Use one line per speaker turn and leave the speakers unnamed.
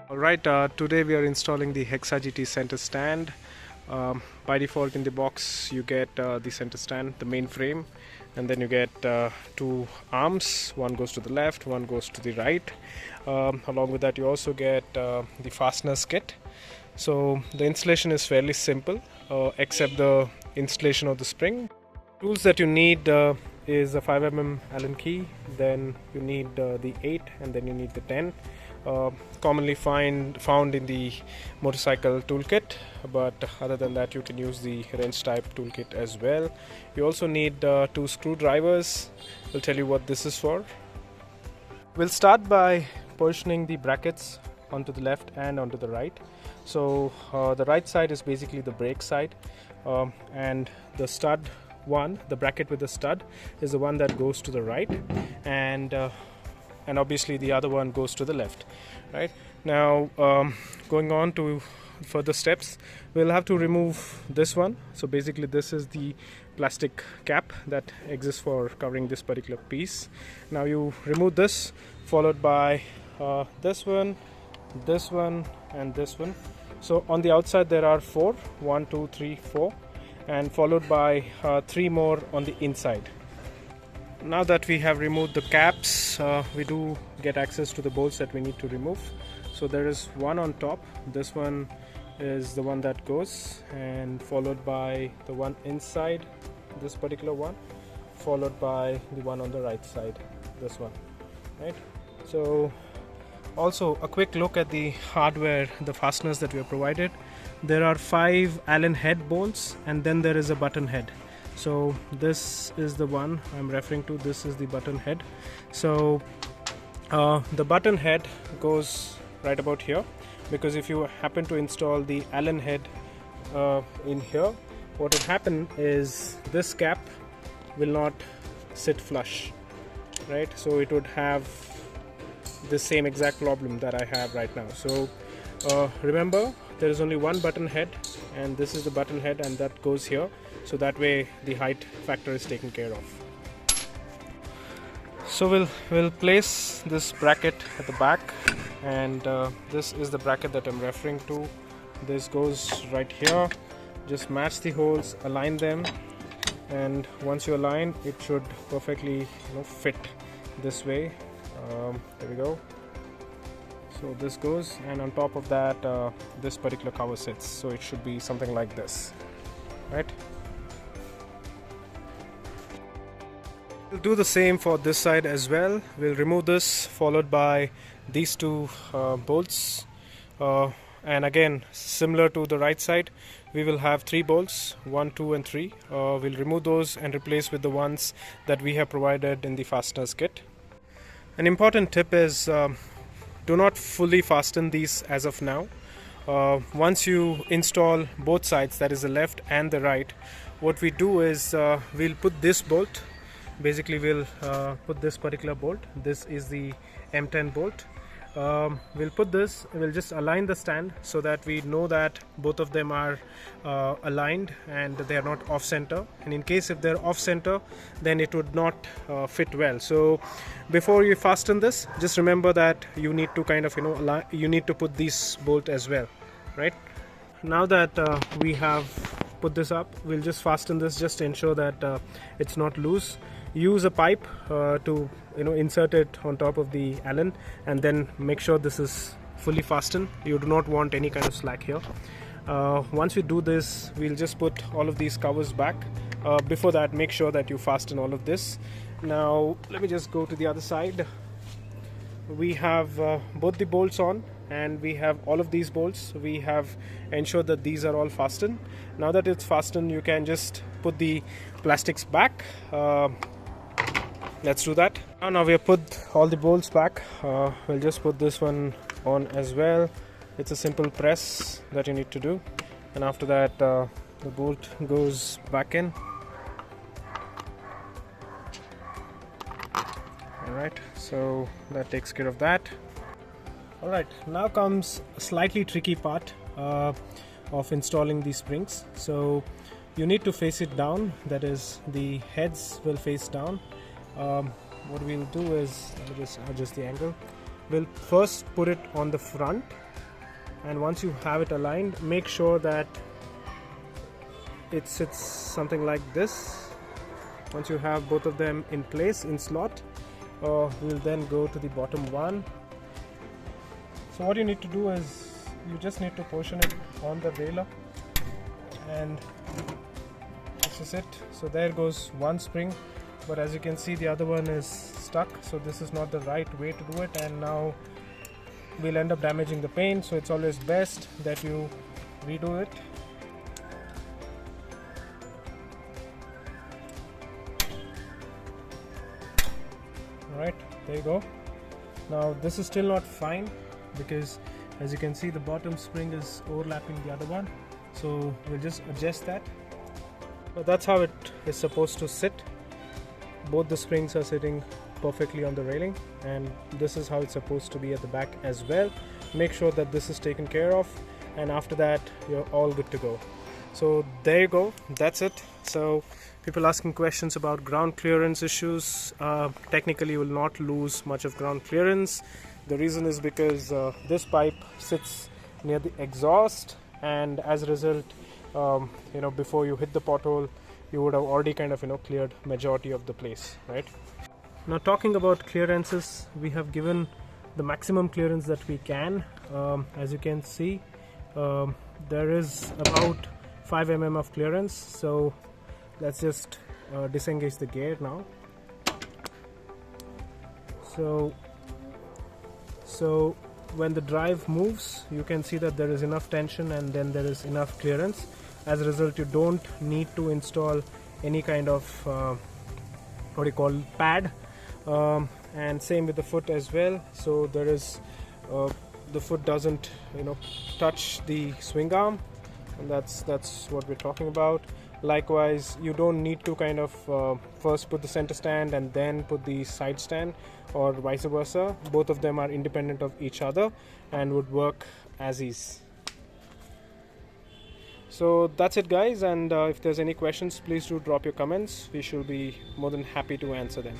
Alright, today we are installing the Hexa GT Centre Stand. By default in the box you get the center stand, the main frame, and then you get two arms. One goes to the left, one goes to the right. Along with that you also get the fasteners kit. So the installation is fairly simple except the installation of the spring. Tools that you need is a 5mm Allen key, then you need the 8, and then you need the 10. Commonly found in the motorcycle toolkit, but other than that you can use the wrench type toolkit as well. You also need 2 screwdrivers. We'll tell you what this is for. We'll start by positioning the brackets onto the left and onto the right. So the right side is basically the brake side, and the stud one, the bracket with the stud, is the one that goes to the right, and obviously the other one goes to the left. Right now, going on to further steps, we'll have to remove this one. So basically this is the plastic cap that exists for covering this particular piece. Now you remove this, followed by this one, and this one. So on the outside there are 4, 1, 2, 3, 4, and followed by 3 more on the inside. Now that we have removed the caps, we do get access to the bolts that we need to remove. So there is one on top. This one is the one that goes, and followed by the one inside, this particular one, followed by the one on the right side, this one. Right. So also a quick look at the hardware, the fasteners that we are provided. There are 5 Allen head bolts, and then there is a button head. So this is the one I'm referring to. This is the button head. So the button head goes right about here, because if you happen to install the Allen head in here, what will happen is this cap will not sit flush, right? So it would have the same exact problem that I have right now. So remember, there is only one button head, and this is the button head, and that goes here. So that way the height factor is taken care of. So we'll place this bracket at the back, and this is the bracket that I'm referring to. This goes right here. Just match the holes, align them, and once you align, it should perfectly fit this way. There we go. So this goes, and on top of that this particular cover sits, so it should be something like this, right? We'll do the same for this side as well. We'll remove this, followed by these 2 bolts, and again, similar to the right side, we will have 3 bolts, 1, 2 and 3. We'll remove those and replace with the ones that we have provided in the fasteners kit. An important tip is do not fully fasten these as of now. Once you install both sides, that is the left and the right, what we do is we'll put this bolt. Basically we'll put this particular bolt. This is the M10 bolt. We'll put this, we'll just align the stand so that we know that both of them are aligned and they are not off center, and in case if they're off center, then it would not fit well. So before you fasten this, just remember that you need to kind of you need to put this bolt as well, right? Now that we have put this up, we'll just fasten this just to ensure that it's not loose. Use a pipe to insert it on top of the Allen, and then make sure this is fully fastened. You do not want any kind of slack here. Once we do this, we'll just put all of these covers back. Before that, make sure that you fasten all of this. Now let me just go to the other side. We have both the bolts on, and we have all of these bolts. We have ensured that these are all fastened. Now that it's fastened, you can just put the plastics back. Let's do that. Now we have put all the bolts back. We'll just put this one on as well. It's a simple press that you need to do, and after that the bolt goes back in. Alright, so that takes care of that. Alright, now comes a slightly tricky part of installing these springs. So you need to face it down, that is, the heads will face down. what we'll do is, let me just adjust the angle. We'll first put it on the front, and once you have it aligned, make sure that it sits something like this. Once you have both of them in place, in slot, we'll then go to the bottom one. So what you need to do is, you just need to position it on the railer, and this is it. So there goes one spring, but as you can see, the other one is stuck, so this is not the right way to do it, and now we'll end up damaging the paint. So it's always best that you redo it. Alright, there you go. Now this is still not fine, because as you can see, the bottom spring is overlapping the other one, so we'll just adjust that. But that's how it is supposed to sit. Both the springs are sitting perfectly on the railing, and this is how it's supposed to be at the back as well. Make sure that this is taken care of, and after that you're all good to go. So there you go, that's it. So people asking questions about ground clearance issues. Technically you will not lose much of ground clearance. The reason is because this pipe sits near the exhaust, and as a result, before you hit the pothole, you would have already kind of cleared majority of the place, right? Now talking about clearances, we have given the maximum clearance that we can. As you can see, there is about 5 mm of clearance. So let's just disengage the gear now. So when the drive moves, you can see that there is enough tension, and then there is enough clearance. As a result, you don't need to install any kind of pad, and same with the foot as well. So there is the foot doesn't touch the swing arm, and that's what we're talking about. Likewise, you don't need to kind of first put the center stand and then put the side stand, or vice versa. Both of them are independent of each other and would work as is. So that's it, guys, and if there's any questions, please do drop your comments. We shall be more than happy to answer them.